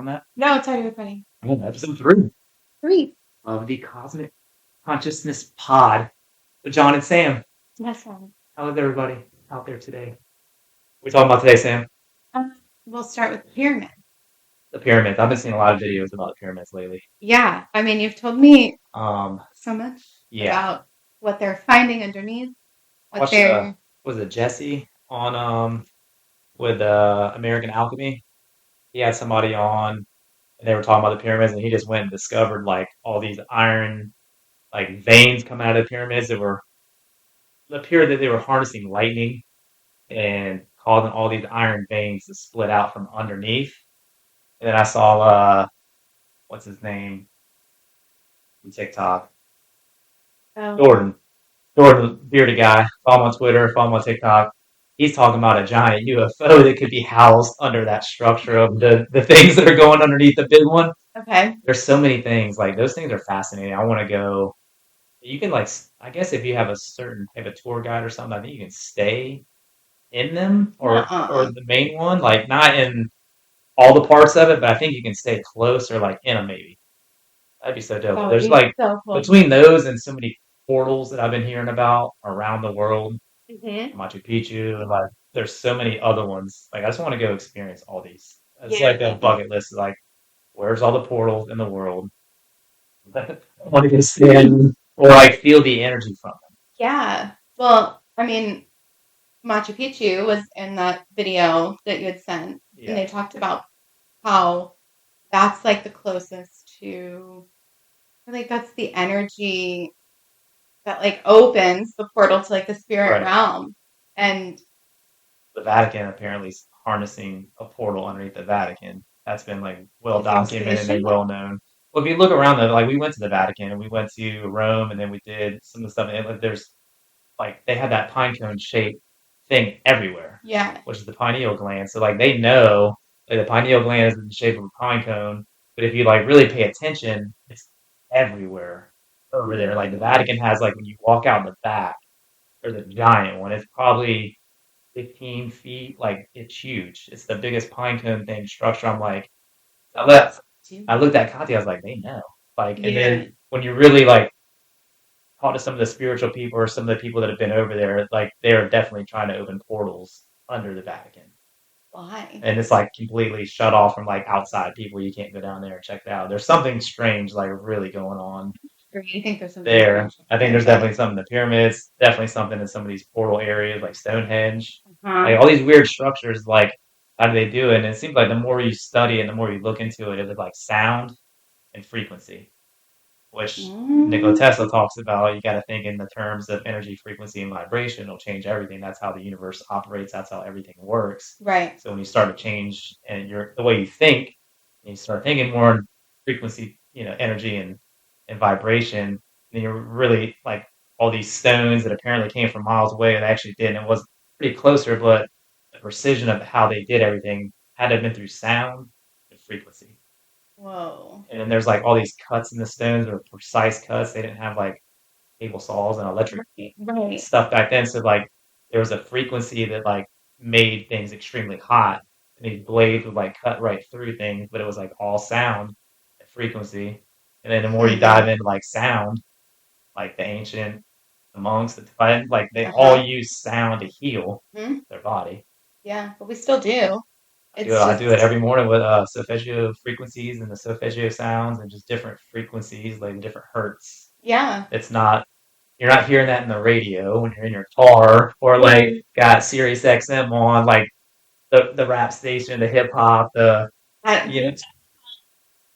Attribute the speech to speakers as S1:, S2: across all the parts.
S1: On that?
S2: No, it's already recording.
S1: Episode 3
S2: Three.
S1: of the Cosmic Consciousness Pod with John and Sam.
S2: Yes, Sam.
S1: How is everybody out there today? What are we talking about today, Sam?
S2: We'll start with the pyramid.
S1: The pyramids. I've been seeing a lot of videos about the pyramids lately.
S2: Yeah, I mean, you've told me
S1: Um,
S2: so much
S1: yeah.
S2: about what they're finding underneath.
S1: Was it Jesse on with American Alchemy? He had somebody on, and they were talking about the pyramids, and he just went and discovered like all these iron like veins coming out of the pyramids that were appeared that they were harnessing lightning and causing all these iron veins to split out from underneath. And then I saw what's his name on TikTok?
S2: Oh.
S1: Jordan. Jordan, bearded guy. Follow him on Twitter, follow him on TikTok. He's talking about a giant UFO that could be housed under that structure of the things that are going underneath the big one.
S2: Okay.
S1: There's so many things. Like those things are fascinating. I want to go. You can like, I guess if you have a certain type of tour guide or something, I think you can stay in them or the main one, like not in all the parts of it, but I think you can stay close or like in them maybe. That'd be so dope. There's like
S2: so cool.
S1: between those and so many portals that I've been hearing about around the world,
S2: Mm-hmm.
S1: Machu Picchu, and like there's so many other ones. Like I just want to go experience all these. It's
S2: Yeah.
S1: like a bucket list. Like where's all the portals in the world? I want to go stand or like feel the energy from them.
S2: Yeah. Well, I mean, Machu Picchu was in that video that you had sent,
S1: Yeah.
S2: and they talked about how that's like the closest to, like, that's the energy that like opens the portal to like the spirit
S1: Right.
S2: realm. And
S1: the Vatican apparently is harnessing a portal underneath the Vatican. That's been like well documented and well known. Well, if you look around like we went to the Vatican and we went to Rome and then we did some of the stuff. And like, there's like they have that pine cone shaped thing everywhere.
S2: Yeah.
S1: Which is the pineal gland. So like they know like the pineal gland is in the shape of a pine cone, but if you like really pay attention, it's everywhere over there. Like the Vatican has like when you walk out in the back, there's a giant one. It's probably 15 feet. Like it's huge. It's the biggest pine cone thing structure. I'm like, I looked at Katya. I was like, they know. Like, and then when you really like talk to some of the spiritual people or some of the people that have been over there, like they're definitely trying to open portals under the Vatican.
S2: Why?
S1: And it's like completely shut off from like outside people. You can't go down there and check it out. There's something strange, like really going on.
S2: You think there's something
S1: there? I think there's definitely something in the pyramids. Definitely something in some of these portal areas, like Stonehenge. Like all these weird structures. Like how do they do it? And it seems like the more you study and the more you look into it, it's like sound and frequency, which Nikola Tesla talks about. You got to think in the terms of energy, frequency, and vibration. It'll change everything. That's how the universe operates. That's how everything works.
S2: Right.
S1: So when you start to change and the way you think, and you start thinking more in frequency, energy and vibration, then you're really like all these stones that apparently came from miles away. They actually did, and it was pretty closer, but the precision of how they did everything had to have been through sound and frequency.
S2: Whoa.
S1: And then there's like all these cuts in the stones that are precise cuts. They didn't have like cable saws and electric stuff back then. So like there was a frequency that like made things extremely hot. And these blades would like cut right through things, but it was like all sound and frequency. And then the more you dive into like sound, like the monks, the Tibetans, like they all use sound to heal their body.
S2: Yeah, but we still do.
S1: I do it every morning with solfeggio frequencies and the solfeggio sounds and just different frequencies, like different hertz.
S2: Yeah.
S1: It's not, you're not hearing that in the radio when you're in your car or like got Sirius XM on, like the rap station, the hip hop,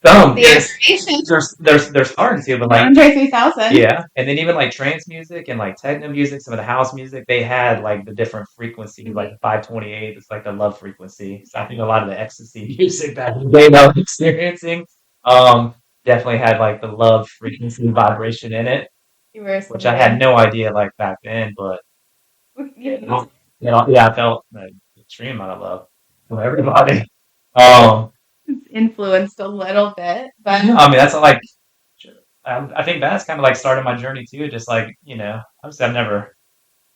S1: some they're starting to, but like
S2: Andre 3000.
S1: Yeah, and then even like trance music and like techno music, some of the house music, they had like the different frequencies, like the 528. It's like the love frequency. So I think a lot of the ecstasy music back in the day that I was experiencing, definitely had like the love frequency vibration in it, which I had no idea like back then. But I felt an extreme amount of love from everybody.
S2: Influenced a little bit, but
S1: I mean that's like I think that's kind of like started my journey too. Just like I've never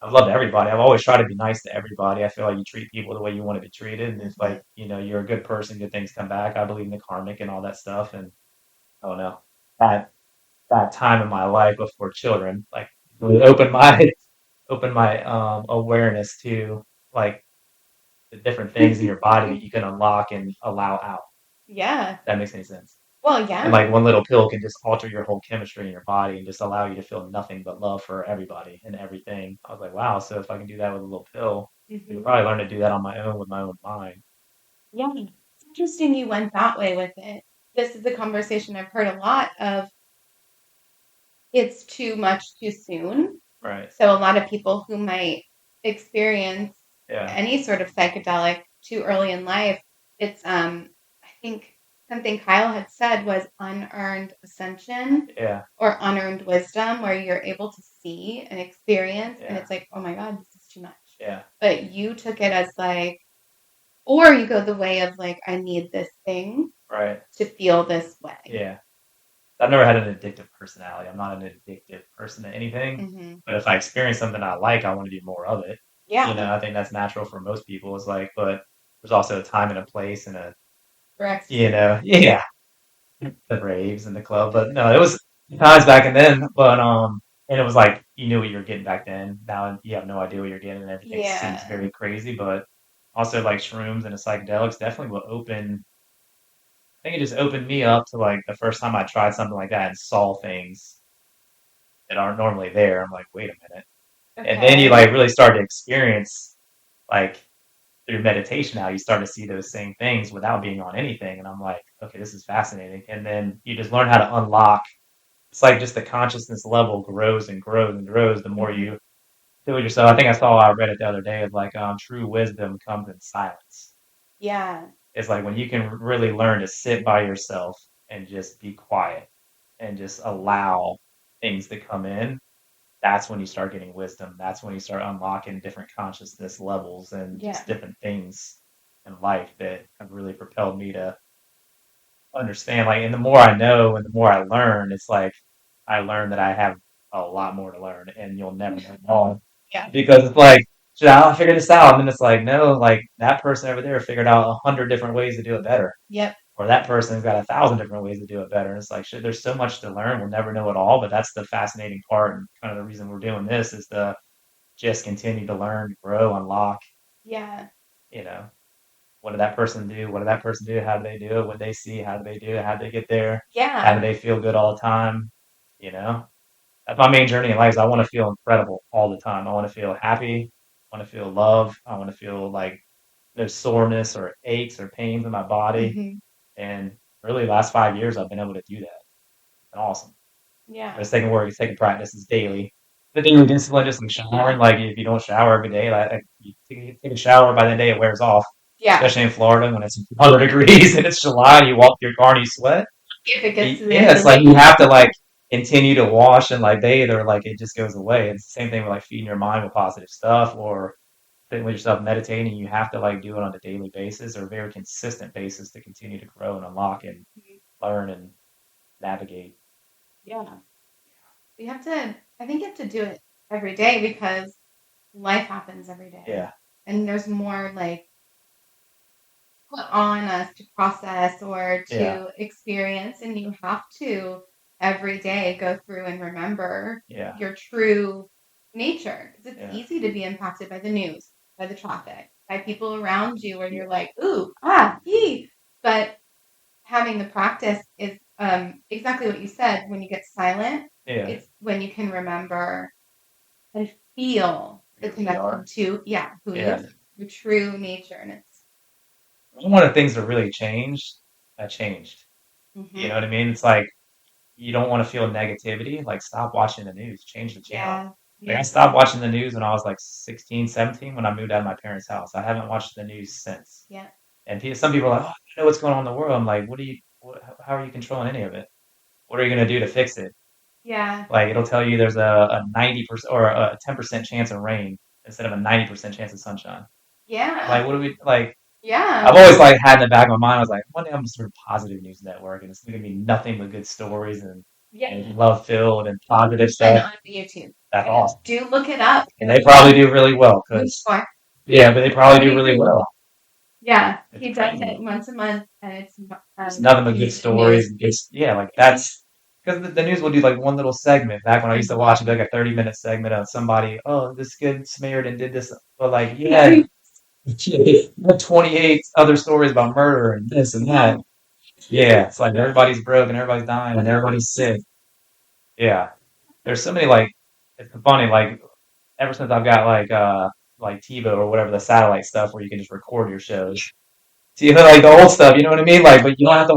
S1: I've loved everybody. I've always tried to be nice to everybody. I feel like you treat people the way you want to be treated, and if
S2: Hmm.
S1: like you're a good person, good things come back. I believe in the karmic and all that stuff, and I don't know that that time in my life before children, like really opened my opened my awareness to like the different things in your body that you can unlock and allow out.
S2: Yeah.
S1: If that makes any sense.
S2: Well,
S1: And
S2: yeah.
S1: like one little pill can just alter your whole chemistry in your body and just allow you to feel nothing but love for everybody and everything. I was like, wow, so if I can do that with a little pill, I could
S2: Hmm.
S1: probably learn to do that on my own with my own mind.
S2: Yeah. It's interesting you went that way with it. This is a conversation I've heard a lot of. It's too much too soon.
S1: Right.
S2: So a lot of people who might experience
S1: Yeah.
S2: any sort of psychedelic too early in life, it's I think something Kyle had said was unearned ascension
S1: Yeah.
S2: or unearned wisdom, where you're able to see and experience and
S1: Yeah.
S2: it's like, oh my God, this is too much.
S1: Yeah.
S2: But you took it as like, or you go the way of like, I need this thing
S1: Right.
S2: to feel this way.
S1: Yeah. I've never had an addictive personality. I'm not an addictive person to anything.
S2: Hmm.
S1: But if I experience something I like, I want to do more of it.
S2: Yeah.
S1: I think that's natural for most people. It's like, but there's also a time and a place and a,
S2: For ecstasy.
S1: yeah, the raves and the club. But no, it was times back and then. But and it was like you knew what you were getting back then. Now you have no idea what you're getting, and everything seems
S2: Yeah.
S1: very crazy. But also like shrooms and the psychedelics definitely will open. I think it just opened me up to like the first time I tried something like that and saw things that aren't normally there. I'm like, wait a minute. And then you
S2: Okay.
S1: like really start to experience like through meditation how you start to see those same things without being on anything. And I'm like, okay, this is fascinating. And then you just learn how to unlock. It's like just the consciousness level grows and grows and grows the more
S2: Hmm.
S1: you do it yourself. I think I read it the other day of like true wisdom comes in silence.
S2: Yeah.
S1: It's like when you can really learn to sit by yourself and just be quiet and just allow things to come in, that's when you start getting wisdom. That's when you start unlocking different consciousness levels and
S2: Yeah.
S1: just different things in life that have really propelled me to understand. Like, and the more I know and the more I learn, it's like I learn that I have a lot more to learn, and you'll never know it all
S2: Yeah.
S1: because it's like, should I figure this out? And then it's like, no, like that person over there figured out 100 different ways to do it better,
S2: Yep.
S1: or that person's got 1,000 different ways to do it better. And it's like, shit, there's so much to learn. We'll never know it all, but that's the fascinating part, and kind of the reason we're doing this is to just continue to learn, grow, unlock.
S2: Yeah.
S1: You know, what did that person do? What did that person do? How do they do it? What they see? How do they do it? How do they get there? How do
S2: Yeah.
S1: they feel good all the time? You know, that's my main journey in life. Is I want to feel incredible all the time. I want to feel happy. I want to feel love. I want to feel like no soreness or aches or pains in my body.
S2: Hmm.
S1: And really, the last 5 years, I've been able to do that. It's been awesome. But
S2: Yeah.
S1: it's taking work. It's taking practice. It's daily. The daily discipline, just like showering. Like if you don't shower every day, like you take a shower, by the day it wears off.
S2: Yeah.
S1: Especially in Florida when it's 100 degrees and it's July, and you walk your car and you sweat.
S2: If it gets to the
S1: Yeah,
S2: end of
S1: it's
S2: the
S1: like you
S2: week.
S1: have to like continue to wash and like bathe, or like it just goes away. It's the same thing with like feeding your mind with positive stuff, or sitting with yourself meditating. You have to like do it on a daily basis or a very consistent basis to continue to grow and unlock and learn and navigate.
S2: Yeah. You have to, I think you have to do it every day because life happens every day.
S1: Yeah,
S2: And there's more like put on us to process or
S1: yeah,
S2: to experience. And you have to every day go through and remember
S1: yeah,
S2: your true nature. Because it's
S1: yeah,
S2: easy to be impacted by the news, by the traffic, by people around you where you're like, ooh, ah, ee. But having the practice is exactly what you said. When you get silent,
S1: yeah.
S2: it's when you can remember and feel the
S1: Here we
S2: connection
S1: are.
S2: to, yeah, who you
S1: Yeah.
S2: are, your true nature. And it's,
S1: One of the things that really changed, that changed. You know
S2: hmm.
S1: what I mean? It's like you don't want to feel negativity. Like stop watching the news, change the channel.
S2: Yeah,
S1: Like I
S2: yeah,
S1: stopped watching the news when I was like 16, 17 when I moved out of my parents' house. I haven't watched the news since.
S2: yeah,
S1: And some people are like, oh, I know what's going on in the world. I'm like, how are you controlling any of it? What are you going to do to fix it?
S2: yeah,
S1: Like it'll tell you there's a 90% or a 10% chance of rain instead of a 90% chance of sunshine.
S2: yeah,
S1: Like, what do we like? I've
S2: yeah,
S1: always like had in the back of my mind, I was like, one day I'm gonna start a positive news network and it's gonna be nothing but good stories and
S2: yeah.
S1: love filled and positive
S2: And
S1: stuff.
S2: on YouTube.
S1: That's awesome.
S2: Do look it up.
S1: And they probably do really well
S2: Once
S1: because,
S2: more.
S1: yeah, but they probably do really well.
S2: Yeah, he
S1: It's
S2: does it
S1: crazy.
S2: once a month, and
S1: It's nothing but good stories.
S2: news.
S1: It's, yeah, like that's because the news will do like one little segment. Back when I used to watch it, like a 30-minute segment of somebody, oh, this good Samaritan did this. But like, yeah, you had 28 other stories about murder and this and that. Yeah, it's like everybody's broke and everybody's dying and everybody's sick. Yeah. There's so many like it's funny, like ever since I've got like TiVo or whatever the satellite stuff where you can just record your shows. See like the old stuff, you know what I mean? Like but you don't have to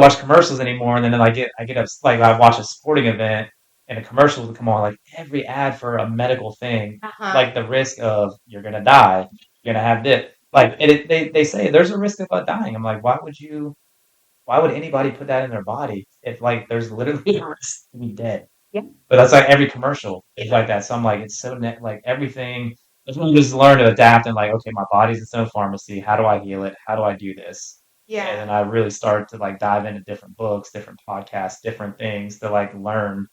S1: watch commercials anymore and then like I get up like I watch a sporting event and the commercials will come on like every ad for a medical thing, like the risk of you're gonna die, you're gonna have this. Like they say there's a risk of dying. I'm like, why would anybody put that in their body if like there's literally a risk to be dead?
S2: Yeah.
S1: But that's like every commercial is like that. So I'm like, it's so like everything. I just learn to adapt and like, okay, my body's its own pharmacy. How do I heal it? How do I do this? And then I really start to like dive into different books, different podcasts, different things to like learn.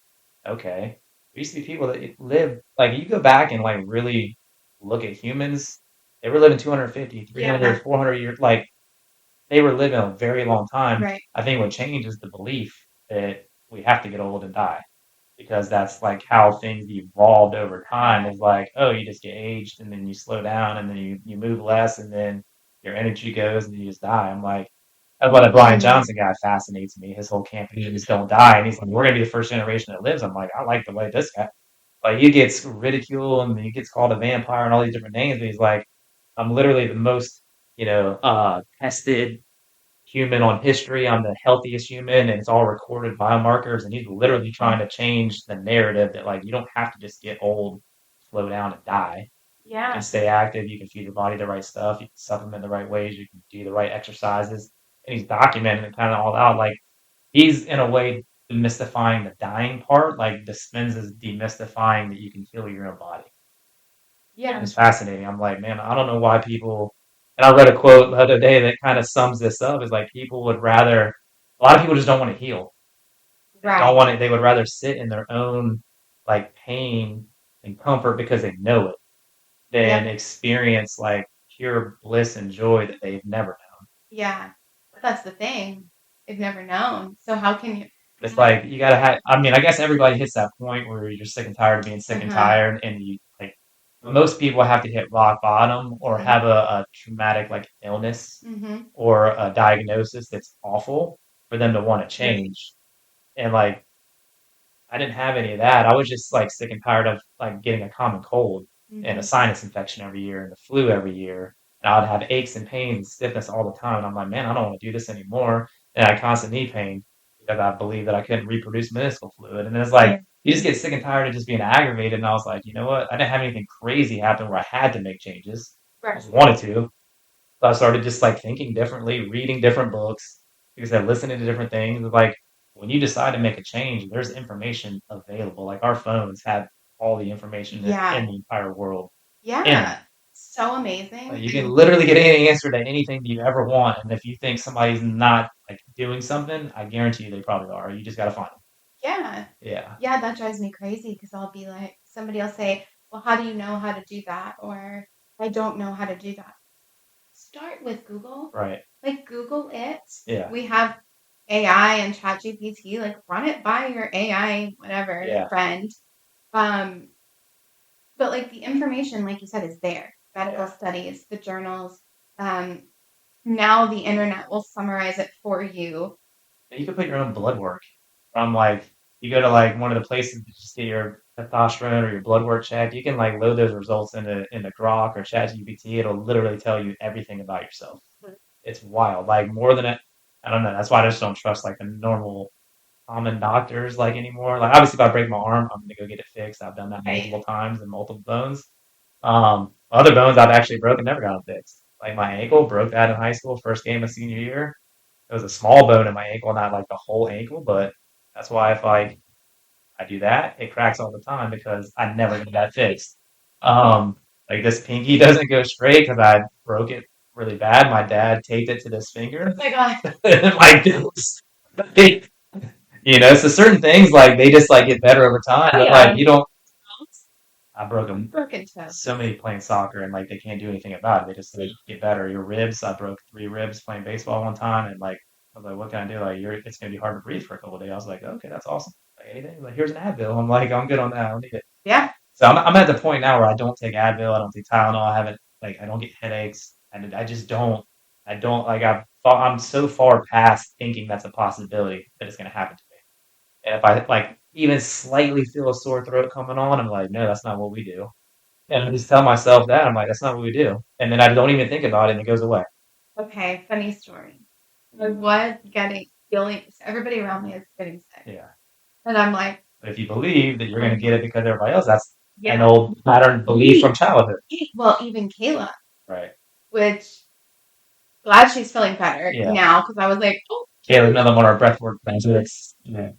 S1: Okay, there used to be people that live like you go back and like really look at humans. They were living 250, 300, 400 years. Like they were living a very long time.
S2: Right.
S1: I think what changed is the belief that we have to get old and die because that's like how things evolved over time is like, oh, you just get aged and then you slow down and then you move less and then your energy goes and you just die. I'm like, that's why the Brian Johnson guy fascinates me. His whole campaign is just don't die. And he's like, we're going to be the first generation that lives. I'm like, I like the way this guy, like, he gets ridiculed and he gets called a vampire and all these different names. But he's like, I'm literally the most, tested human on history. I'm the healthiest human, and it's all recorded biomarkers. And he's literally trying to change the narrative that like you don't have to just get old, slow down, and die. You can stay active. You can feed your body the right stuff. You can supplement the right ways. You can do the right exercises. And he's documenting it kind of all out. Like he's in a way demystifying the dying part. Like Dispenza is demystifying that you can heal your own body.
S2: Yeah.
S1: It's fascinating. I'm like, man, I don't know why people. And I read a quote the other day that kind of sums this up. Is like people would rather. A lot of people just don't want to heal. They don't want it. They would rather sit in their own like pain and comfort because they know it than experience like pure bliss and joy that they've never known.
S2: Yeah. But that's the thing. They've never known. So how can you?
S1: It's like you gotta have. I mean, I guess everybody hits that point where you're sick and tired of being sick and tired, and you like. Most people have to hit rock bottom or have a traumatic like illness or a diagnosis that's awful for them to want to change. And like I didn't have any of that. I was just like sick and tired of like getting a common cold and a sinus infection every year and the flu every year. And I would have aches and pains and stiffness all the time. And I'm like, man, I don't want to do this anymore. And I had constant knee pain because I believed that I couldn't reproduce meniscal fluid. And then it's like you just get sick and tired of just being aggravated. And I was like, you know what? I didn't have anything crazy happen where I had to make changes. I just wanted to. So I started just like thinking differently, reading different books, because I listening to different things. Like when you decide to make a change, there's information available. Like our phones have all the information in the entire world.
S2: Yeah. So amazing.
S1: Like, you can literally get any answer to anything you ever want. And if you think somebody's not like doing something, I guarantee you they probably are. You just got to find them.
S2: Yeah.
S1: Yeah.
S2: Yeah, that drives me crazy because I'll be like, somebody will say, well, how do you know how to do that? Or I don't know how to do that. Start with Google.
S1: Right.
S2: Like Google it.
S1: Yeah.
S2: We have AI and ChatGPT. Like run it by your AI, whatever, friend. But like the information, like you said, is there. Medical studies, the journals. Now the internet will summarize it for you.
S1: You can put your own blood work from like you go to like one of the places to just get your testosterone or your blood work checked. You can like load those results into Grok or ChatGPT. It'll literally tell you everything about yourself. It's wild, like more than it. I don't know. That's why I just don't trust like the normal common doctors like anymore. Like obviously, if I break my arm, I'm gonna go get it fixed. I've done that multiple times and multiple bones. Other bones I've actually broken, never got them fixed. Like my ankle, broke that in high school, first game of senior year. It was a small bone in my ankle, not like the whole ankle, but that's why if like I do that, it cracks all the time because I never get that fixed. Like this pinky doesn't go straight because I broke it really bad. My dad taped it to this finger.
S2: Oh my God.
S1: Like so certain things like they just like get better over time. But like you don't I broke them
S2: Broken toe.
S1: so many playing soccer, and like they can't do anything about it. They just like, get better. Your ribs, I broke 3 ribs playing baseball one time, and like I was like, what can I do? Like it's gonna be hard to breathe for a couple of days. I was like, okay, that's awesome. Like anything, like here's an Advil. I'm like, I'm good on that. I don't need it.
S2: Yeah.
S1: So I'm at the point now where I don't take Advil. I don't take Tylenol. I haven't like I don't get headaches, and I just don't. I don't like I'm so far past thinking that's a possibility that it's gonna happen to me. And if I like even slightly feel a sore throat coming on, I'm like, no, that's not what we do. And I just tell myself that I'm like, that's not what we do. And then I don't even think about it, and it goes away.
S2: Okay, funny story. I was feeling, everybody around me is getting sick.
S1: Yeah.
S2: And I'm like,
S1: But if you believe that you're gonna get it because everybody else, that's an
S2: yeah.
S1: old pattern belief from childhood.
S2: Well, even Kayla,
S1: Right.
S2: which glad she's feeling better
S1: Yeah.
S2: now because I was like, oh,
S1: Caleb, another one of our breathwork things. Yeah.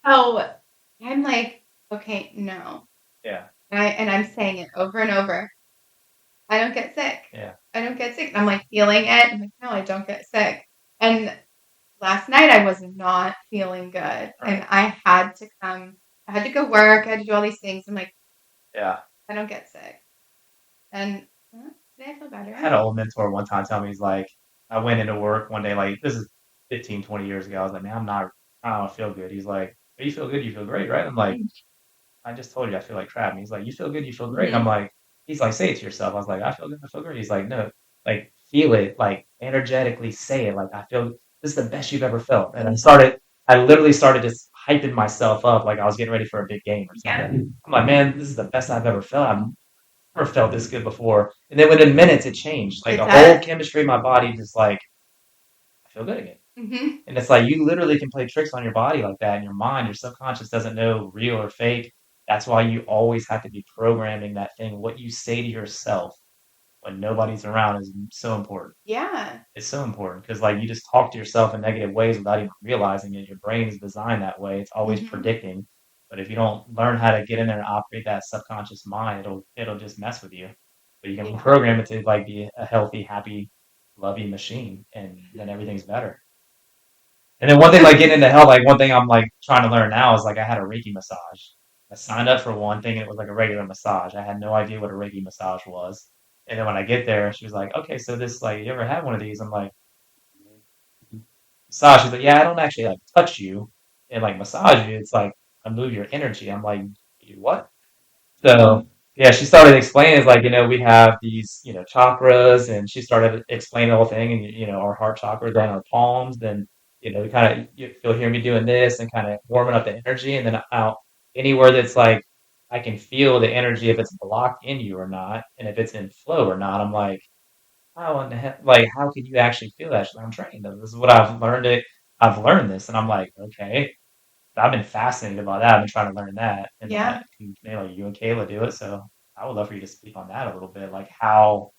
S2: oh, I'm like, okay, no.
S1: Yeah.
S2: And I'm saying it over and over. I don't get sick.
S1: Yeah.
S2: I don't get sick. And I'm like feeling it. I'm like, no, I don't get sick. And last night I was not feeling good.
S1: Right.
S2: And I had to go work. I had to do all these things. I'm like,
S1: Yeah.
S2: I don't get sick. And today I feel better.
S1: I had an old mentor one time tell me, he's like, I went into work one day, like this is 15, 20 years ago. I was like, man, I don't feel good. He's like, you feel good, you feel great, right? I'm like, I just told you I feel like crap. And he's like, you feel good, you feel great. And I'm like, he's like, say it to yourself. I was like, I feel good, I feel great. He's like, no, like feel it, like energetically say it. Like I feel this is the best you've ever felt. And I literally started just hyping myself up like I was getting ready for a big game or something. I'm like, man, this is the best I've ever felt. I've never felt this good before. And then within minutes it changed. Like the whole chemistry of my body just like I feel good again.
S2: Mm-hmm.
S1: And it's like you literally can play tricks on your body like that in your mind. Your subconscious doesn't know real or fake. That's why you always have to be programming that thing. What you say to yourself when nobody's around is so important.
S2: Yeah.
S1: It's so important because like you just talk to yourself in negative ways without even realizing it. Your brain is designed that way. It's always predicting. But if you don't learn how to get in there and operate that subconscious mind, it'll just mess with you. But you can program it to like be a healthy, happy, loving machine, and then everything's better. And then one thing like getting into health, like one thing I'm like trying to learn now is like I had a Reiki massage. I signed up for one thing and it was like a regular massage. I had no idea what a Reiki massage was. And then when I get there, she was like, okay, so this like you ever had one of these? I'm like, massage. She's like, yeah, I don't actually like touch you and like massage you. It's like I move your energy. I'm like, you what? So yeah, she started explaining it's like, we have these, chakras, and she started explaining the whole thing, and our heart chakras on our palms, then we kind of you'll hear me doing this and kind of warming up the energy, and then out anywhere that's like I can feel the energy if it's blocked in you or not, and if it's in flow or not. I'm like, how in the heck, like how can you actually feel that? She's like, I'm trained. This is what I've learned. I've learned this, and I'm like, okay. I've been fascinated by that. I've been trying to learn that, and you and Kayla do it. So I would love for you to speak on that a little bit, like how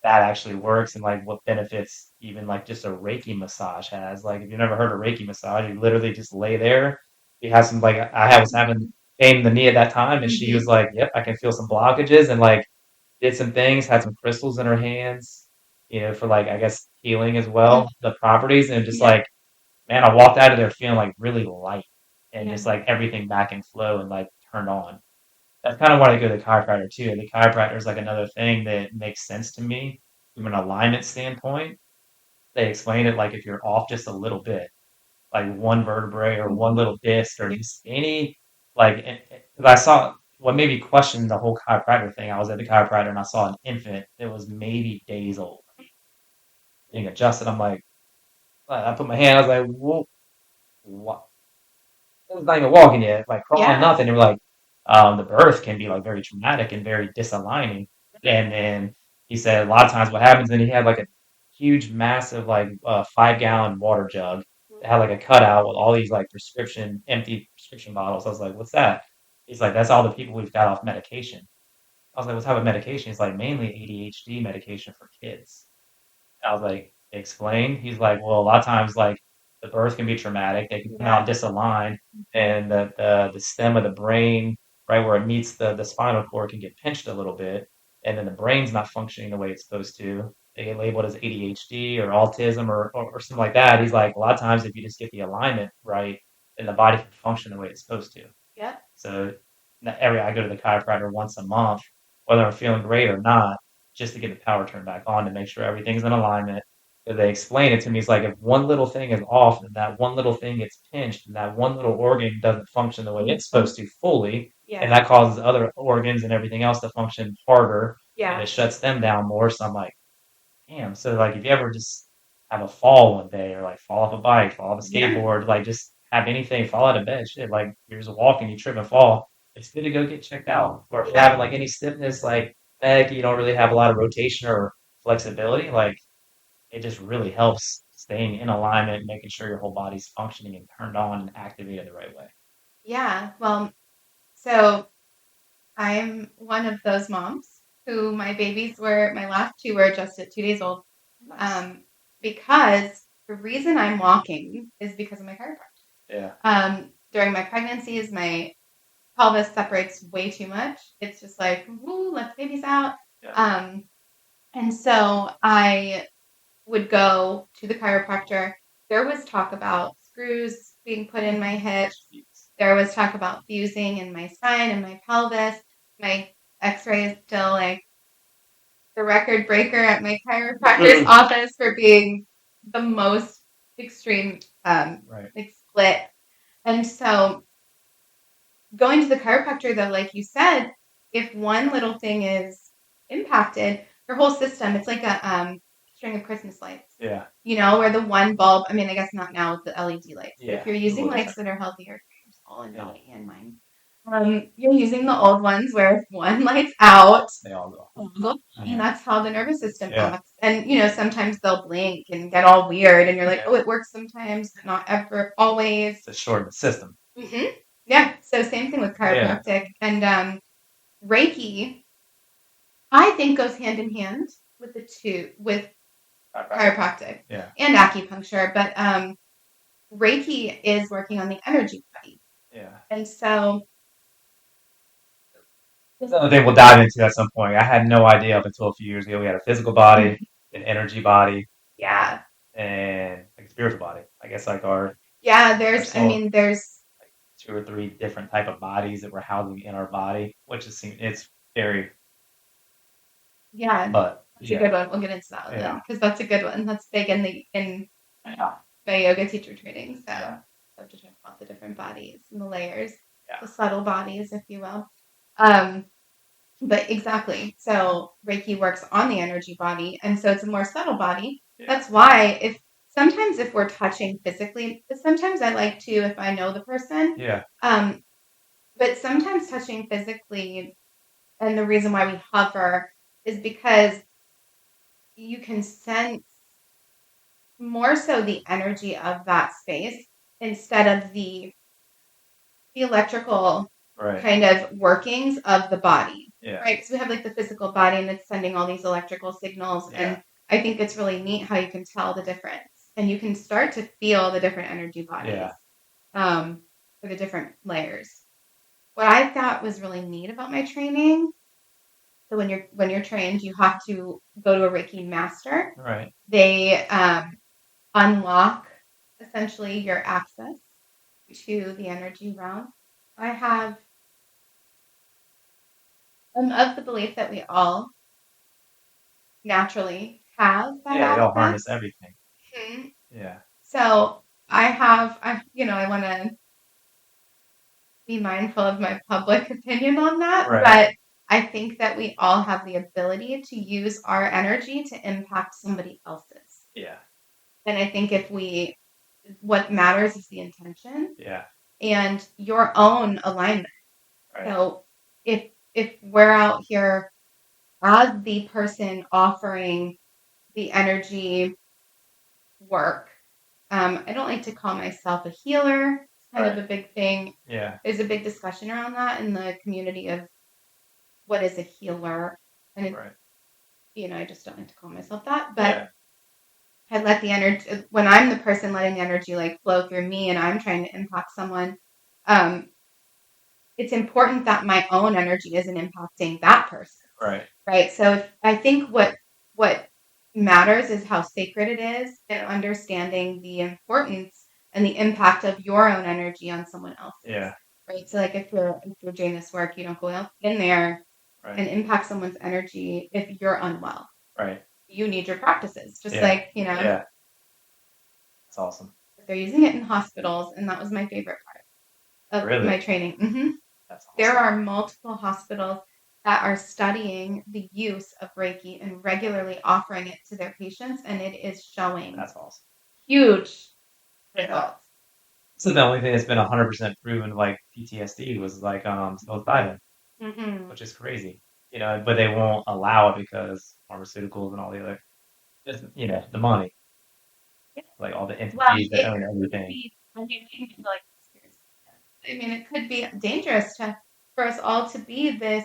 S1: that actually works, and like what benefits even like just a Reiki massage has. Like if you've never heard of Reiki massage, you literally just lay there. You have some like was having pain in the knee at that time, and she was like, "Yep, I can feel some blockages," and like did some things, had some crystals in her hands, for like I guess healing as well, the properties, and just like man, I walked out of there feeling like really light and just like everything back in flow and like turned on. That's kind of why I go to the chiropractor too. The chiropractor is like another thing that makes sense to me from an alignment standpoint. They explain it like if you're off just a little bit, like one vertebrae or one little disc or just any like, because I saw what made me question the whole chiropractor thing. I was at the chiropractor and I saw an infant that was maybe days old being adjusted. I'm like, I put my hand, I was like, whoa, what? It was not even walking yet, like crawling, nothing. They were like, the birth can be like very traumatic and very disaligning. And then he said a lot of times what happens, and he had like a huge, massive, like 5-gallon water jug that had like a cutout with all these like empty prescription bottles. I was like, what's that? He's like, that's all the people we've got off medication. I was like, what type of medication? He's like, mainly ADHD medication for kids. I was like, explain. He's like, well, a lot of times, like the birth can be traumatic. They can come out disaligned, and the stem of the brain, right where it meets the spinal cord, can get pinched a little bit, and then the brain's not functioning the way it's supposed to. They get labeled as ADHD or autism or something like that. He's like, a lot of times, if you just get the alignment right, then the body can function the way it's supposed to.
S2: Yeah.
S1: So I go to the chiropractor once a month, whether I'm feeling great or not, just to get the power turned back on to make sure everything's in alignment. So they explain it to me. It's like if one little thing is off and that one little thing gets pinched and that one little organ doesn't function the way it's supposed to fully, and
S2: Yeah.
S1: that causes other organs and everything else to function harder and
S2: Yeah.
S1: it shuts them down more. So I'm like, damn. So like if you ever just have a fall one day or like fall off a bike, fall off a
S2: Yeah.
S1: skateboard, like just have anything, fall out of bed, shit, like you're just walking, you trip and fall, it's good to go get checked out. Or if you're having like any stiffness, like neck, you don't really have a lot of rotation or flexibility, like it just really helps staying in alignment, making sure your whole body's functioning and turned on and activated the right way.
S2: Yeah. Well, so I'm one of those moms who my last two were just at 2 days old.
S1: Nice.
S2: Because the reason I'm walking is because of my chiropractor.
S1: Yeah.
S2: During my pregnancies, my pelvis separates way too much. It's just like, woo, let the babies out.
S1: Yeah.
S2: And so I would go to the chiropractor. There was talk about screws being put in my hip. There was talk about fusing in my spine and my pelvis. My x-ray is still like the record breaker at my chiropractor's office for being the most extreme
S1: Right.
S2: like split. And so going to the chiropractor though, like you said, if one little thing is impacted, your whole system, it's like a string of Christmas lights.
S1: Yeah.
S2: You know, where the one bulb, I mean, I guess not now with the LED lights. But
S1: Yeah.
S2: if you're using
S1: Totally
S2: lights that are healthier for your soul and
S1: Yeah.
S2: body and mind, you're using the old ones where if one light's out,
S1: They all go.
S2: and that's how the nervous system
S1: Yeah.
S2: acts. And you know, sometimes they'll blink and get all weird, and you're like, oh, it works sometimes, not ever, always.
S1: It's a short system.
S2: Mm-hmm. Yeah. So same thing with chiropractic and Reiki. I think goes hand in hand with chiropractic
S1: Yeah.
S2: and acupuncture, but Reiki is working on the energy body.
S1: Yeah.
S2: And so
S1: Another thing we'll dive into at some point. I had no idea up until a few years ago we had a physical body, an energy body,
S2: yeah,
S1: and like a spiritual body. I guess like our
S2: there's
S1: soul,
S2: there's
S1: like 2 or 3 different type of bodies that we're housing in our body, which is it's very. But
S2: that's a good one. We'll get into that one because that's a good one. That's big in my yoga teacher training. So I have to talk about the different bodies and the layers, the subtle bodies, if you will. But exactly. So Reiki works on the energy body, and so it's a more subtle body. Yeah. That's why if we're touching physically, sometimes I like to if I know the person.
S1: Yeah.
S2: But sometimes touching physically, and the reason why we hover is because you can sense more so the energy of that space instead of the electrical kind of workings of the body. Yeah. Right? Because we have like the physical body and it's sending all these electrical signals. Yeah. And I think it's really neat how you can tell the difference. And you can start to feel the different energy bodies for the different layers. What I thought was really neat about my training, so when you're trained, you have to go to a Reiki master. Right. They unlock essentially your access to the energy realm. I'm of the belief that we all naturally have that. Yeah, we all harness everything. Mm-hmm. Yeah. So I want to be mindful of my public opinion on that, but I think that we all have the ability to use our energy to impact somebody else's. Yeah. And I think what matters is the intention. Yeah. And your own alignment. Right. So if we're out here as the person offering the energy work, I don't like to call myself a healer. It's kind of a big thing. Yeah. There's a big discussion around that in the community of what is a healer. And I just don't like to call myself that. But I let the energy, when I'm the person letting the energy like flow through me and I'm trying to impact someone, it's important that my own energy isn't impacting that person. Right. Right. So I think what matters is how sacred it is and understanding the importance and the impact of your own energy on someone else. Yeah. right? So like if you're doing this work, you don't go out in there
S1: Right.
S2: and impact someone's energy if you're unwell.
S1: Right.
S2: You need your practices, just
S1: Yeah.
S2: like,
S1: Yeah. That's awesome.
S2: they're using it in hospitals, and that was my favorite part of
S1: Really?
S2: my training.
S1: That's
S2: There
S1: awesome.
S2: are multiple hospitals that are studying the use of Reiki and regularly offering it to their patients, and it is showing
S1: That's awesome.
S2: huge
S1: Yeah.
S2: results.
S1: So the only thing that's been 100% proven, like PTSD, was like psilocybin,
S2: Hmm.
S1: which is crazy. But they won't allow it because pharmaceuticals and all the other, just the money, like all the
S2: Well,
S1: entities that
S2: it
S1: own
S2: could
S1: everything.
S2: be, I mean, we can like conspiracy. I mean, it could be dangerous for us all to be this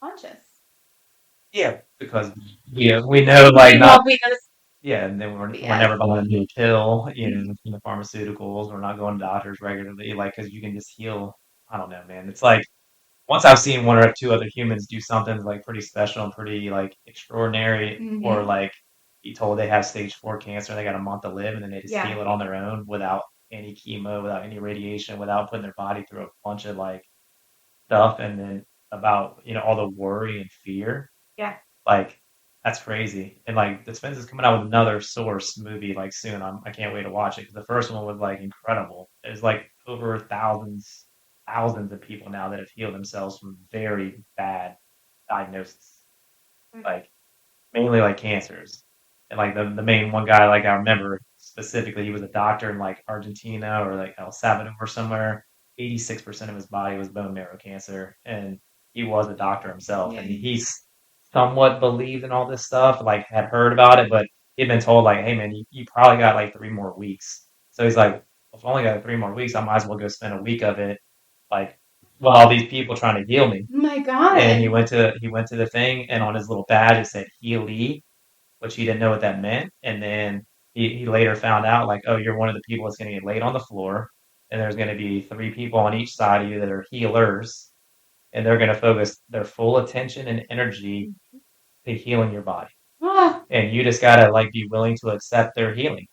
S2: conscious.
S1: Yeah, because we know like not.
S2: We know this.
S1: Yeah, and then we're
S2: Yes.
S1: never going to do a pill, pharmaceuticals. We're not going to doctors regularly, like because you can just heal. I don't know, man. It's like once I've seen one or two other humans do something like pretty special and pretty like extraordinary, or
S2: Hmm.
S1: like be told they have stage 4 cancer and they got a month to live, and then they just
S2: Yeah.
S1: heal it on their own without any chemo, without any radiation, without putting their body through a bunch of like stuff, and then about all the worry and fear.
S2: Yeah.
S1: Like that's crazy. And like Dispenza's coming out with another Source movie like soon. I can't wait to watch it because the first one was like incredible. There's like over thousands of people now that have healed themselves from very bad diagnosis, like mainly like cancers. And like the main one guy, like I remember specifically, he was a doctor in like Argentina or like El Salvador or somewhere. 86% of his body was bone marrow cancer, and he was a doctor himself, and
S2: Yeah.
S1: he's somewhat believed in all this stuff, like had heard about it, but he'd been told like, hey man, you probably got like 3 more weeks. So he's like, if I only got 3 more weeks, I might as well go spend a week of it, like, well, all these people trying to heal me.
S2: Oh my
S1: And he
S2: God.
S1: went to the thing, and on his little badge it said Healy, which he didn't know what that meant. And then he later found out, like, oh, you're one of the people that's going to get laid on the floor, and there's going to be 3 people on each side of you that are healers, and they're going to focus their full attention and energy to healing your body.
S2: Ah,
S1: And you just got to like be willing to accept their healing.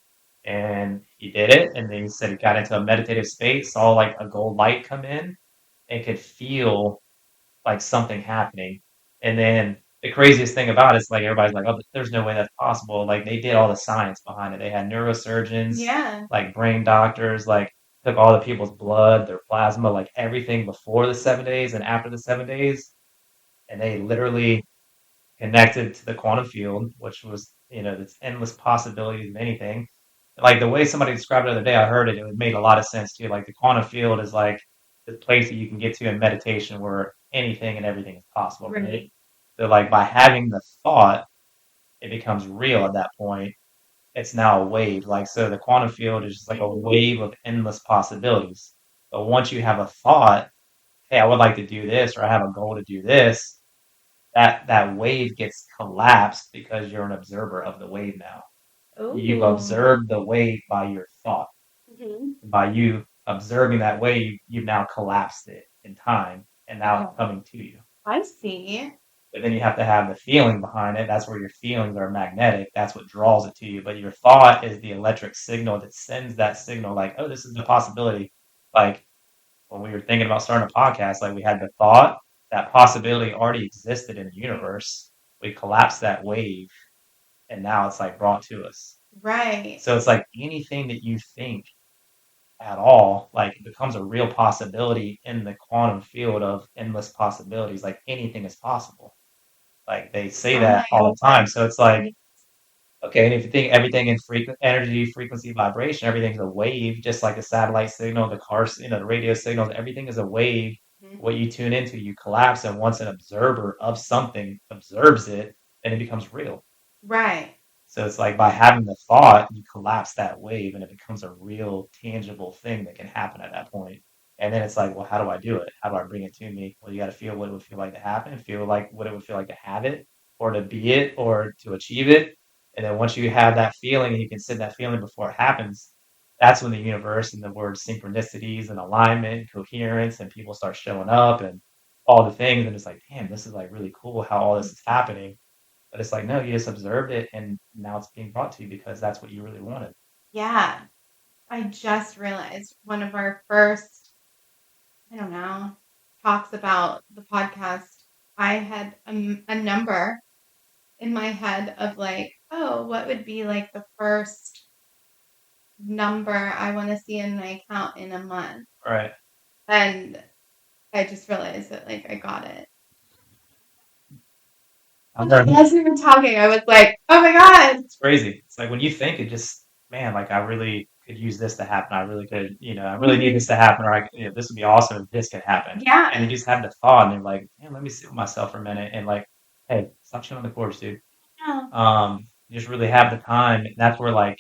S1: And he did it, and then he said he got into a meditative space, saw like a gold light come in, and could feel like something happening. And then the craziest thing about it is like everybody's like, oh, there's no way that's possible. Like they did all the science behind it. They had neurosurgeons,
S2: yeah.
S1: like brain doctors, like took all the people's blood, their plasma, like everything before the 7 days and after the 7 days. And they literally connected to the quantum field, which was, this endless possibilities of anything. Like the way somebody described it the other day, I heard it, it made a lot of sense too. Like the quantum field is like the place that you can get to in meditation where anything and everything is possible, right?
S2: Right.
S1: So like by having the thought, it becomes real at that point. It's now a wave. Like so the quantum field is just like a wave of endless possibilities. But once you have a thought, hey, I would like to do this, or I have a goal to do this, that wave gets collapsed because you're an observer of the wave now. You've
S2: Oh.
S1: observed the wave by your thought.
S2: Hmm.
S1: By you observing that wave, you've now collapsed it in time, and now it's coming to you.
S2: I see.
S1: But then you have to have the feeling behind it. That's where your feelings are magnetic. That's what draws it to you. But your thought is the electric signal that sends that signal, like, oh, this is a possibility. Like when we were thinking about starting a podcast, like we had the thought, that possibility already existed in the universe. We collapsed that wave, and now it's like brought to us.
S2: Right.
S1: So it's like anything that you think at all, like becomes a real possibility in the quantum field of endless possibilities. Like anything is possible. Like they say
S2: Oh
S1: that
S2: my
S1: all the time. So it's like,
S2: goodness.
S1: okay, and if you think everything in energy, frequency, vibration, everything's a wave, just like a satellite signal, the car, the radio signals, everything is a wave.
S2: Mhm.
S1: What you tune into, you collapse, and once an observer of something observes it, then it becomes real.
S2: Right.
S1: So it's like by having the thought, you collapse that wave and it becomes a real tangible thing that can happen at that point. And then it's like, well, how do I do it? How do I bring it to me? Well, you got to feel what it would feel like to happen, feel like what it would feel like to have it, or to be it, or to achieve it. And then once you have that feeling and you can sit that feeling before it happens, that's when the universe and the word synchronicities and alignment, coherence, and people start showing up and all the things. And it's like, damn, this is like really cool how all this is happening, but it's like, no, you just observed it and now it's being brought to you because that's what you really wanted.
S2: Yeah. I just realized one of our first I don't know, talks about the podcast, I had a number in my head of like, oh, what would be like the first number I want to see in my account in a month?
S1: Right.
S2: And I just realized that like I got it. As we were talking, I was like, oh my God.
S1: It's crazy. It's like when you think it just, man, like I really could use this to happen. I really could, I really need this to happen, or this would be awesome if this could happen.
S2: Yeah.
S1: And you just have the thought, and you're like, man, let me sit with myself for a minute, and like, hey, stop chewing on the cords, dude.
S2: Yeah.
S1: You just really have the time, and that's where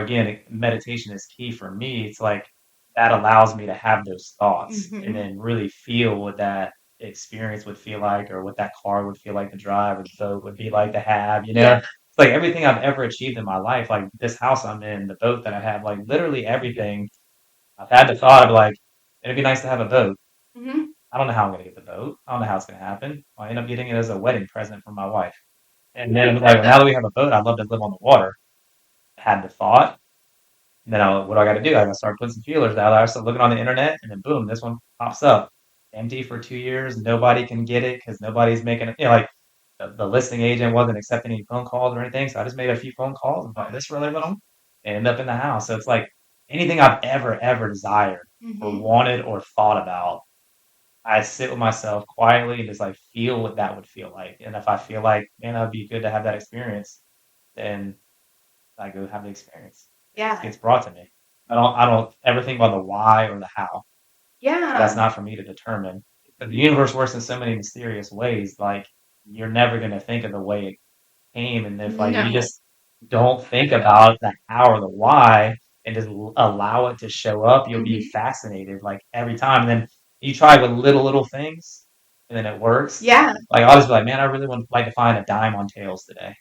S1: again meditation is key for me. It's like that allows me to have those thoughts and then really feel what that experience would feel like, or what that car would feel like to drive, or the boat would be like to have.
S2: Yeah.
S1: It's like everything I've ever achieved in my life, like this house I'm in, the boat that I have, like literally everything. I've had the thought of like, it'd be nice to have a boat.
S2: Mm-hmm.
S1: I don't know how I'm gonna get the boat. I don't know how it's gonna happen. I end up getting it as a wedding present from my wife. And then like now that we have a boat, I'd love to live on the water. I had the thought. And then what do I got to do? I got to start putting some feelers out there. I start looking on the internet, and then boom, this one pops up, empty for 2 years. Nobody can get it because nobody's making it. Like the listing agent wasn't accepting any phone calls or anything. So I just made a few phone calls and thought this really little, and end up in the house. So it's like anything I've ever desired or wanted or thought about, I sit with myself quietly and just like feel what that would feel like. And if I feel like, man, that'd be good to have that experience, then I go have the experience.
S2: Yeah.
S1: It gets brought to me. I don't ever think about the why or the how.
S2: Yeah.
S1: That's not for me to determine. But the universe works in so many mysterious ways. Like you're never gonna think of the way it came, and if like you just don't think about the how or the why and just allow it to show up, you'll be fascinated like every time. And then you try with little things, and then it works.
S2: Yeah.
S1: Like I'll just be like, man, I really would like to find a dime on tails today.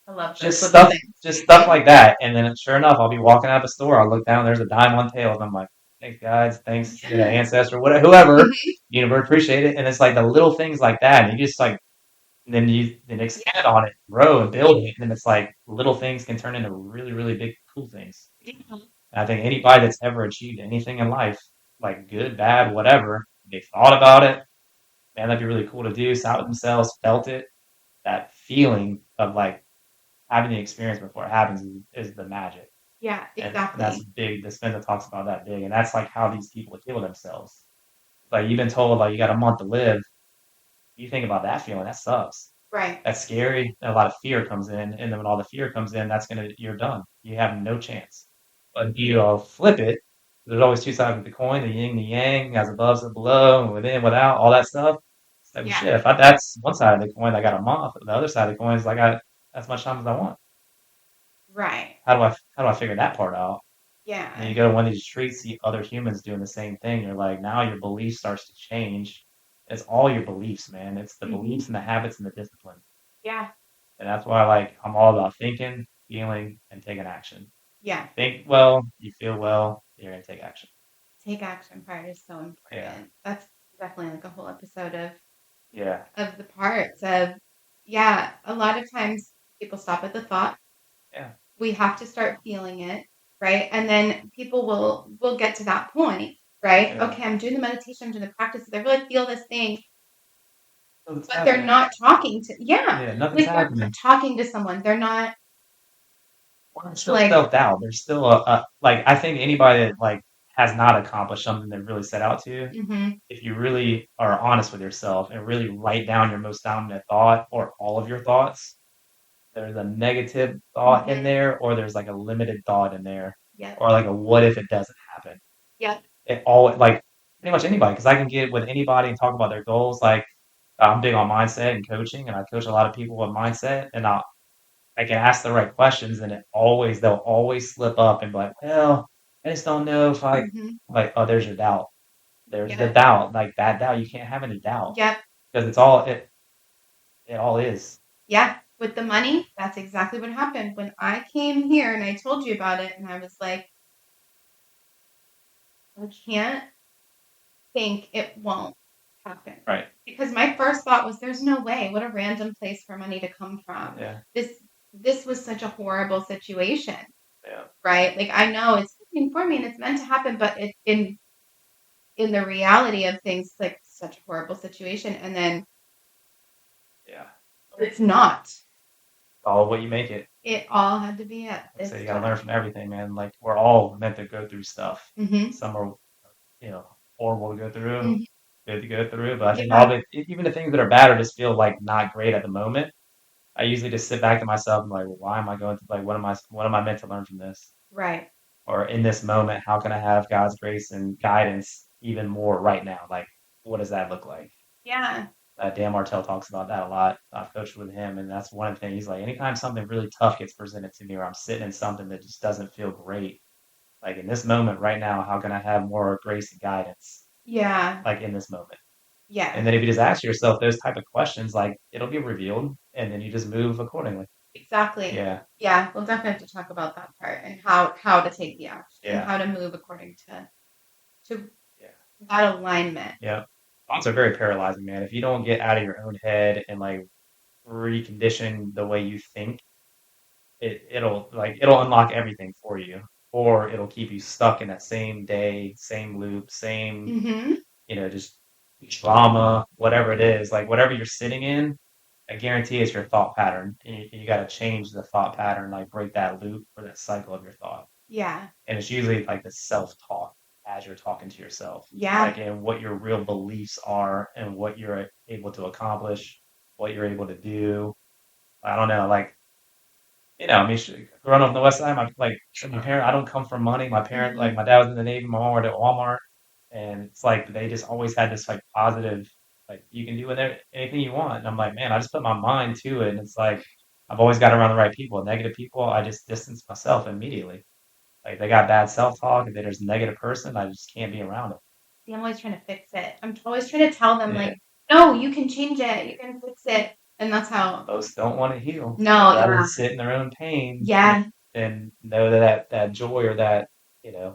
S2: I love
S1: Just
S2: those
S1: stuff,
S2: things.
S1: just stuff like that. And then sure enough, I'll be walking out of the store. I'll look down, there's a dime on tails. I'm like, thanks, guys. Thanks, ancestor, whatever, whoever. Universe, appreciate it. And it's like the little things like that. And you just like, then you then expand on it, grow and build it. And it's like little things can turn into really big, cool things. And I think anybody that's ever achieved anything in life, like good, bad, whatever, they thought about it. Man, that'd be really cool to do. Sat with themselves, felt it. That feeling of like having the experience before it happens is the magic.
S2: Yeah,
S1: And
S2: exactly.
S1: that's big. Dispenza talks about that big, and that's like how these people heal themselves. Like you've been told like you got a month to live. You think about that feeling, that sucks.
S2: Right.
S1: That's scary. And a lot of fear comes in, and then when all the fear comes in, you're done. You have no chance. But if you flip it, there's always two sides of the coin: the yin, the yang, as above, so below, and within, without, all that stuff. It's like, well, shit. If that's one side of the coin, I got a month. The other side of the coin is I got as much time as I want.
S2: Right.
S1: How do I figure that part out?
S2: Yeah.
S1: And then you go to one of these retreats, see other humans doing the same thing. You're like, now your belief starts to change. It's all your beliefs, man. It's the beliefs and the habits and the discipline.
S2: Yeah.
S1: And that's why like I'm all about thinking, feeling, and taking action.
S2: Yeah.
S1: Think well, you feel well, you're gonna take action.
S2: Take action part is so important. Yeah. That's definitely like a whole episode of the parts of a lot of times people stop at the thought.
S1: Yeah.
S2: We have to start feeling it, right? And then people will get to that point, right? Yeah. Okay, I'm doing the meditation, I'm doing the practice, I really feel this thing. But they're not talking to
S1: nothing's happening.
S2: They're not talking to someone. They're not
S1: they're still self-doubt. There's still like I think anybody that like has not accomplished something they really set out to, if you really are honest with yourself and really write down your most dominant thought or all of your thoughts, there's a negative thought in there, or there's like a limited thought in there, or like a what if it doesn't happen. It all like pretty much anybody, because I can get with anybody and talk about their goals. Like I'm big on mindset and coaching, and I coach a lot of people with mindset, and I can ask the right questions, and they'll always slip up and be like, well, I just don't know if I like. Oh, there's your doubt. There's the doubt. Like that doubt, you can't have any doubt. Because it all is.
S2: Yeah. With the money, that's exactly what happened. When I came here and I told you about it, and I was like, I can't think it won't happen.
S1: Right.
S2: Because my first thought was, there's no way. What a random place for money to come from.
S1: Yeah.
S2: This was such a horrible situation.
S1: Yeah.
S2: Right? Like I know it's happening for me and it's meant to happen, but in in the reality of things, like such a horrible situation, and then
S1: Yeah.
S2: it's not.
S1: All what you make it.
S2: It all had to be at
S1: So
S2: this
S1: you got to learn from
S2: time.
S1: everything, man. Like we're all meant to go through stuff.
S2: Mm-hmm.
S1: Some are, horrible to go through,
S2: Mm-hmm.
S1: good to go through. But I think
S2: Yeah.
S1: all the even the things that are bad or just feel like not great at the moment. I usually just sit back to myself and like, well, why am I going through? Like, what am I meant to learn from this?
S2: Right.
S1: Or in this moment, how can I have God's grace and guidance even more right now? Like, what does that look like?
S2: Yeah.
S1: Dan Martell talks about that a lot. I've coached with him, and that's one of the things. He's like, anytime something really tough gets presented to me, or I'm sitting in something that just doesn't feel great, like in this moment right now, how can I have more grace and guidance,
S2: Yeah.
S1: like in this moment? And
S2: Yeah.
S1: then if you just ask yourself those type of questions, like it'll be revealed, and then you just move accordingly.
S2: Exactly.
S1: Yeah,
S2: Yeah. We'll definitely have to talk about that part and how to take the action and
S1: yeah,
S2: how to move according to
S1: yeah,
S2: that alignment.
S1: yeah. Thoughts are very paralyzing, man. If you don't get out of your own head and like recondition the way you think, it'll unlock everything for you, or it'll keep you stuck in that same day, same loop, same
S2: Mm-hmm.
S1: just drama, whatever it is, like whatever you're sitting in. I guarantee it's your thought pattern. And you got to change the thought pattern, like break that loop or that cycle of your thought.
S2: Yeah.
S1: And it's usually like the self talk as you're talking to yourself,
S2: Yeah.
S1: like and what your real beliefs are and what you're able to accomplish, what you're able to do. I don't know, like I mean, growing up on the West Side, my parent, I don't come from money. My parent,
S2: Mm-hmm.
S1: like, my dad was in the Navy, my mom worked at Walmart, and it's like they just always had this like positive, like you can do whatever anything you want. And I'm like, man, I just put my mind to it, and it's like I've always got around the right people. Negative people, I just distance myself immediately. Like they got bad self talk, if there's a negative person, I just can't be around it.
S2: See, I'm always trying to fix it. I'm always trying to tell them,
S1: Yeah,
S2: like, no, you can change it. You can fix it. And that's how.
S1: most don't want to heal.
S2: No,
S1: They'd rather
S2: yeah.
S1: sit in their own pain
S2: Yeah.
S1: than know that joy or that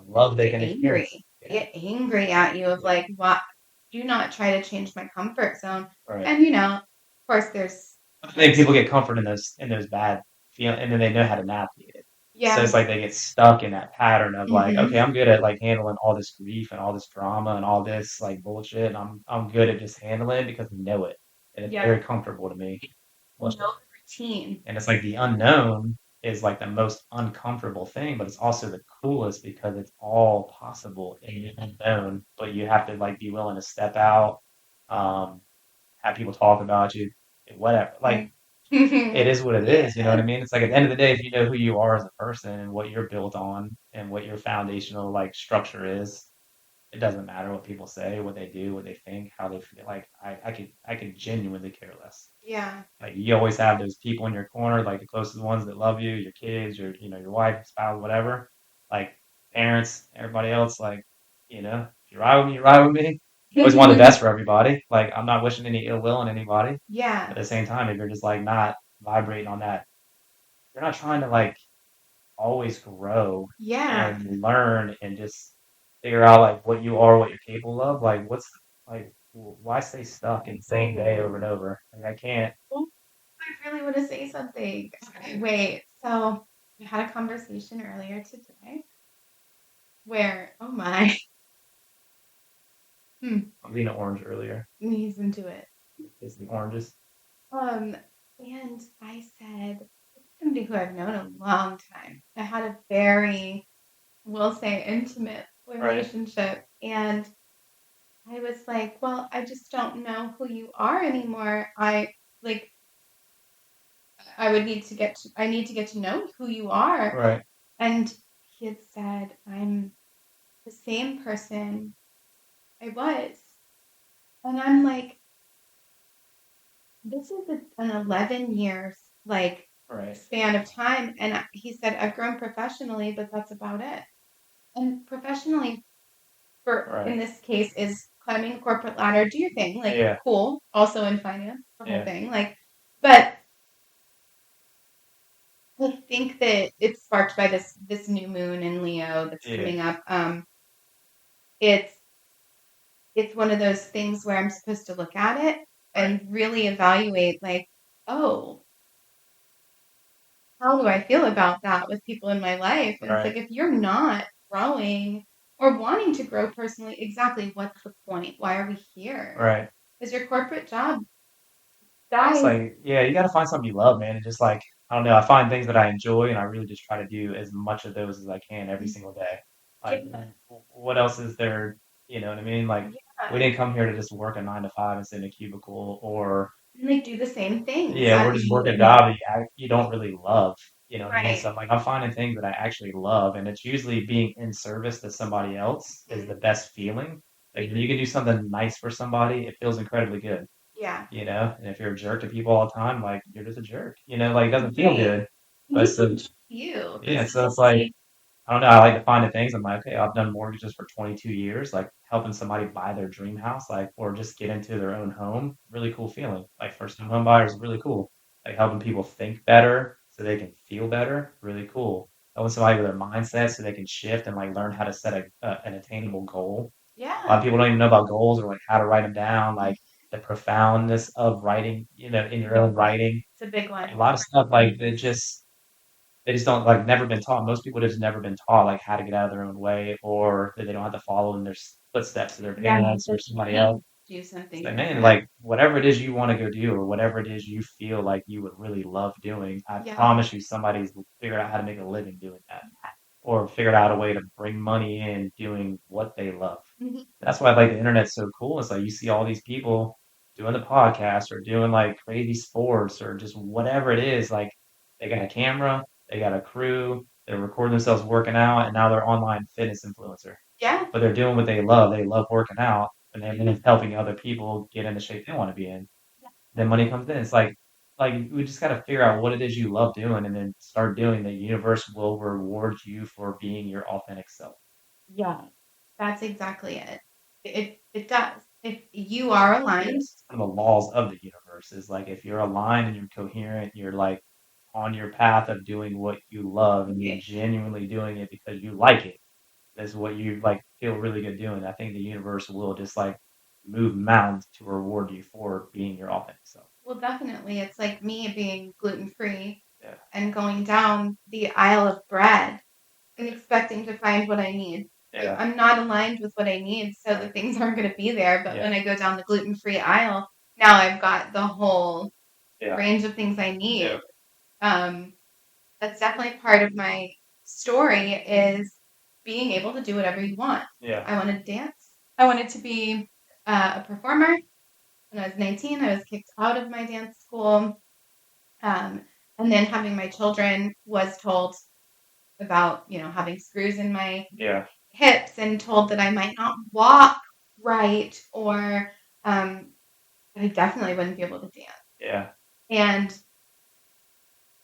S1: love they
S2: Get
S1: can
S2: angry.
S1: experience.
S2: They
S1: Yeah,
S2: get angry at you of
S1: yeah,
S2: like, what? Do not try to change my comfort zone.
S1: right.
S2: And of course, there's.
S1: I think people get comfort in those bad feel, and then they know how to navigate it. So
S2: Yeah.
S1: it's like they get stuck in that pattern of like,
S2: Mm-hmm.
S1: okay, I'm good at like handling all this grief and all this drama and all this like bullshit. And I'm good at just handling it because I know it, and it's
S2: Yep.
S1: very comfortable to me.
S2: Know the routine.
S1: And it's like the unknown is like the most uncomfortable thing, but it's also the coolest because it's all possible in the unknown. But you have to like be willing to step out, um, have people talk about you, whatever. Like it is what it is. You know what
S2: Yeah.
S1: I mean? It's like at the end of the day, if you know who you are as a person and what you're built on and what your foundational like structure is, it doesn't matter what people say, what they do, what they think, how they feel. Like I could genuinely care less.
S2: Yeah.
S1: Like you always have those people in your corner, like the closest ones that love you, your kids, your wife, spouse, whatever. Like parents, everybody else. Like if you ride with me, you ride with me. You always want the best for everybody. Like I'm not wishing any ill will on anybody.
S2: Yeah.
S1: At the same time, if you're just like not vibrating on that, you're not trying to like always grow
S2: Yeah.
S1: and learn and just figure out like what you are, what you're capable of. Like what's like why stay stuck in the same day over and over? Like I can't.
S2: Oh, I really want to say something. Okay, wait. So we had a conversation earlier today where, oh my,
S1: I'm being orange earlier.
S2: he's into it.
S1: It's the oranges.
S2: And I said, somebody who I've known a long time. I had a very, we'll say, intimate
S1: Right.
S2: relationship. And I was like, well, I just don't know who you are anymore. Like, I need to get to know who you are.
S1: Right.
S2: And he had said, I'm the same person I was. And I'm like, this is an 11 years like
S1: Right.
S2: span of time. And he said, I've grown professionally, but that's about it. And professionally, in this case, is climbing the corporate ladder, do your thing, like
S1: Yeah.
S2: cool. Also in finance, the whole
S1: Yeah.
S2: thing, like, but I think that it's sparked by this new moon in Leo that's coming up. It's one of those things where I'm supposed to look at it and really evaluate, like, oh, how do I feel about that with people in my life? And it's
S1: Right.
S2: like if you're not growing or wanting to grow personally, exactly what's the point? Why are we here?
S1: Right.
S2: Is your corporate job
S1: It's
S2: dies?
S1: like, yeah, you gotta find something you love, man, and just, like, I don't know, I find things that I enjoy, and I really just try to do as much of those as I can every single day. Like,
S2: Yeah,
S1: what else is there, you know what I mean? Like, we
S2: yeah.
S1: didn't come here to just work a 9 to 5 and sit in a cubicle, or
S2: And they do the same things
S1: yeah,
S2: as
S1: we're just
S2: you
S1: working a
S2: in
S1: job that you don't really love, you know what I mean?
S2: right.
S1: So, like, I'm finding things that I actually love, and it's usually being in service to somebody else is
S2: Mhm.
S1: the best feeling. Like, when you can do something nice for somebody, it feels incredibly good.
S2: Yeah.
S1: You know, and if you're a jerk to people all the time, like, you're just a jerk, you know, like, it doesn't feel
S2: Right.
S1: good.
S2: You
S1: But
S2: need to
S1: so
S2: enjoy you.
S1: yeah,
S2: This
S1: so
S2: is
S1: it's like, I don't know, I like to find the things I'm like, "Okay, I've done mortgages for 22 years," like, helping somebody buy their dream house, like, or just get into their own home, really cool feeling. Like, first-time home buyers, really cool. Like, helping people think better so they can feel better, really cool. Helping somebody with their mindset so they can shift and, like, learn how to set an attainable goal. A lot
S2: yeah.
S1: of people don't even know about goals or, like, how to write them down, like, the profoundness of writing, you know, in your own writing.
S2: It's a big
S1: A
S2: one.
S1: lot of stuff, like, they just don't like, never been taught. Most people just never been taught, like, how to get out of their own way, or that they don't have to follow in their footsteps of their
S2: Yeah,
S1: parents or
S2: that
S1: somebody
S2: you
S1: else.
S2: do
S1: It's
S2: something
S1: like, man,
S2: different.
S1: like, whatever it is you wanna go do or whatever it is you feel like you would really love doing, I
S2: Yeah.
S1: promise you somebody's figured out how to make a living doing that, or figured out a way to bring money in doing what they love.
S2: Mhm.
S1: That's why, like, the internet's so cool. It's like you see all these people doing the podcast or doing, like, crazy sports or just whatever it is, like, they got a camera, they got a crew, they're recording themselves working out, and now they're online fitness influencer.
S2: Yeah.
S1: But they're doing what they love. They love working out, and they're helping other people get in the shape they wanna be in. Then money comes in. It's like, we just gotta figure out what it is you love doing and then start doing. The universe will reward you for being your authentic self.
S2: Yeah. That's exactly it. It does. If you are aligned,
S1: Yes. One of the laws of the universe is like if you're aligned and you're coherent, you're like on your path of doing what you love and you're
S2: okay,
S1: genuinely doing it because you like it. That's what you like feel really good doing. I think the universe will just like move mountains to reward you for being your authentic self.
S2: well, definitely. It's like me being gluten free
S1: Yeah.
S2: and going down the aisle of bread and expecting to find what I need.
S1: Yeah.
S2: I'm not aligned with what I need, so the
S1: Right.
S2: things aren't going to be there. But
S1: Yeah.
S2: when I go down the gluten free aisle, now I've got the whole
S1: Yeah.
S2: range of things I
S1: Yeah.
S2: need. Um, that's definitely part of my story is being able to do whatever you want.
S1: Yeah.
S2: I wanted to dance. I wanted to be a performer. When I was 19, I was kicked out of my dance school. Um, and then having my children was told about, having screws in my
S1: Yeah.
S2: hips and told that I might not walk right or um, I definitely wouldn't be able to dance.
S1: Yeah.
S2: And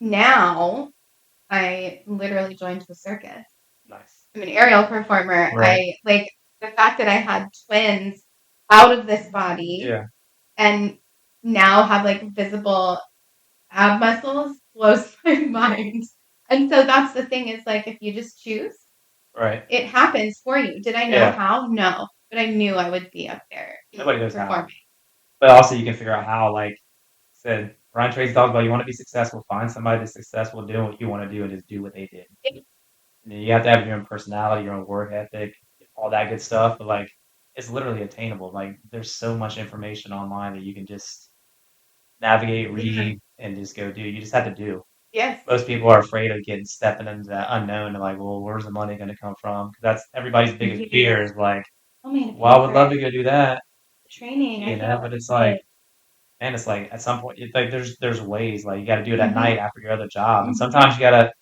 S2: now I literally joined the circus.
S1: Nice.
S2: I'm an aerial performer.
S1: Right.
S2: I like the fact that I had twins out of this body
S1: Yeah.
S2: and now have like visible ab muscles blows my mind. And so that's the thing is like if you just choose,
S1: Right.
S2: it happens for you. Did I know
S1: Yeah.
S2: how? No. But I knew I would be up there
S1: Nobody knows how.
S2: performing.
S1: But also you can figure out how, like said Brian Tracy talks about you want to be successful, find somebody that's successful doing what you want to do and just do what they did. And then you have to have your own personality, your own work ethic, all that good stuff. But like it's literally attainable. Like there's so much information online that you can just navigate,
S2: Yeah.
S1: read, and just go do. You just have to do.
S2: Yes.
S1: Most people are afraid of getting stepping into that unknown and like, well, where's the money going to come from? 'Cause that's everybody's biggest
S2: Yeah.
S1: fear is like,
S2: Oh man, to
S1: well, I
S2: pay
S1: would
S2: for
S1: love
S2: it.
S1: to go do that,
S2: Training. I
S1: you
S2: can't
S1: know, but it's
S2: do
S1: like,
S2: it.
S1: and it's like at some point, it's like there's ways like you got to do it at
S2: Mhm.
S1: night after your other job, and
S2: Mhm.
S1: sometimes you gotta.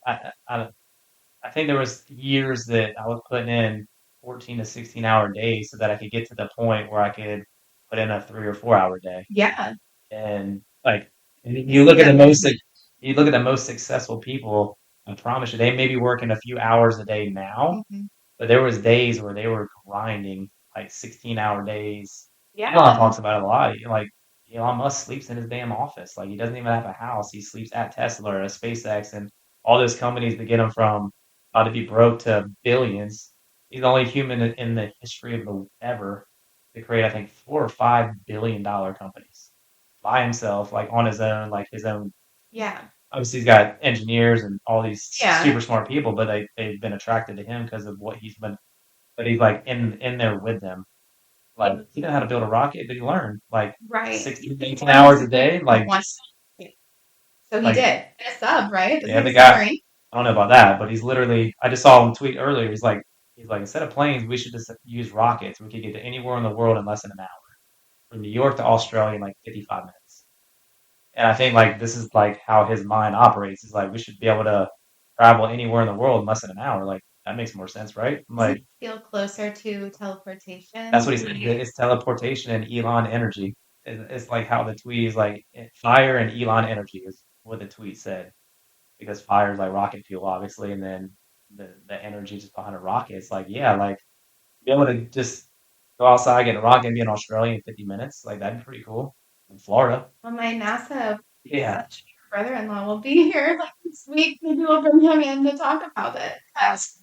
S1: I think there was years that I was putting in 14 to 16-hour days so that I could get to the point where I could put in a 3 or 4 hour day.
S2: Yeah.
S1: And like
S2: I
S1: you
S2: see
S1: look at
S2: that.
S1: you look at the most successful people, I promise you, they may be working a few hours a day now,
S2: Mhm.
S1: but there was days where they were grinding like 16-hour days. Elon
S2: Yeah.
S1: talks about it a lot. Like Elon Musk sleeps in his damn office. Like he doesn't even have a house. He sleeps at Tesla or at SpaceX and all those companies that get him from to be broke to billions. He's the only human in the history of the ever to create, I think, $4 or $5 billion companies by himself, like on his own, like his own.
S2: Yeah.
S1: Obviously, he's got engineers and all these
S2: Yeah.
S1: super smart people, but they've been attracted to him because of what he's been. but he's like in there with them. Like he didn't know how to build a rocket, but he learned like
S2: Right.
S1: 16, 18 hours a day. Like
S2: So he
S1: like
S2: did. In a sub, right? This
S1: yeah,
S2: is
S1: the
S2: a
S1: guy.
S2: submarine.
S1: I don't know about that, but he's literally. I just saw him tweet earlier. He's like instead of planes, we should just use rockets. We could get to anywhere in the world in less than an hour, from New York to Australia in like 55 minutes. And I think like this is like how his mind operates. Is like we should be able to travel anywhere in the world in less than an hour. Like that makes more sense, right? I'm
S2: Does it
S1: like
S2: feel closer to
S1: that's
S2: teleportation?
S1: what he said. It's teleportation and Elon energy. It's like how the tweet is like fire and Elon energy is what the tweet said because fire is like rocket fuel, obviously, and then the energy just behind a rocket. It's like yeah, like be able to just go outside, get a rocket, and be in Australia in 50 minutes. Like that'd be pretty cool. In Florida,
S2: Well, my NASA
S1: yeah.
S2: brother-in-law will be here like this week. Maybe we'll bring him in to talk about it. Yes.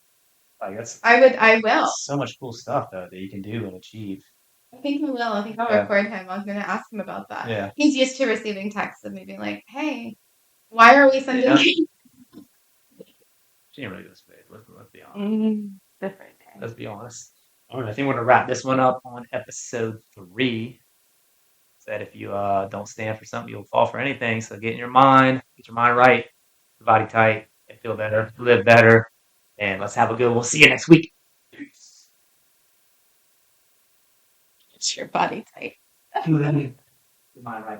S1: Like that's
S2: I will.
S1: so much cool stuff though that you can do and achieve.
S2: I think I will. I think I'll
S1: Yeah,
S2: record him. I was going to ask him about that.
S1: yeah,
S2: He's used to receiving texts of me being like, hey, why are we sending
S1: yeah.
S2: you?
S1: She didn't really go to space. Let's be honest.
S2: Different day.
S1: Let's be honest. All right, I think we're gonna wrap this one up on episode 3. Said if you don't stand for something, you'll fall for anything. So get your mind right, your body tight, and feel better, live better, and let's have a good one. We'll see you next week. Peace.
S2: It's your body type.
S1: Your mind right, body.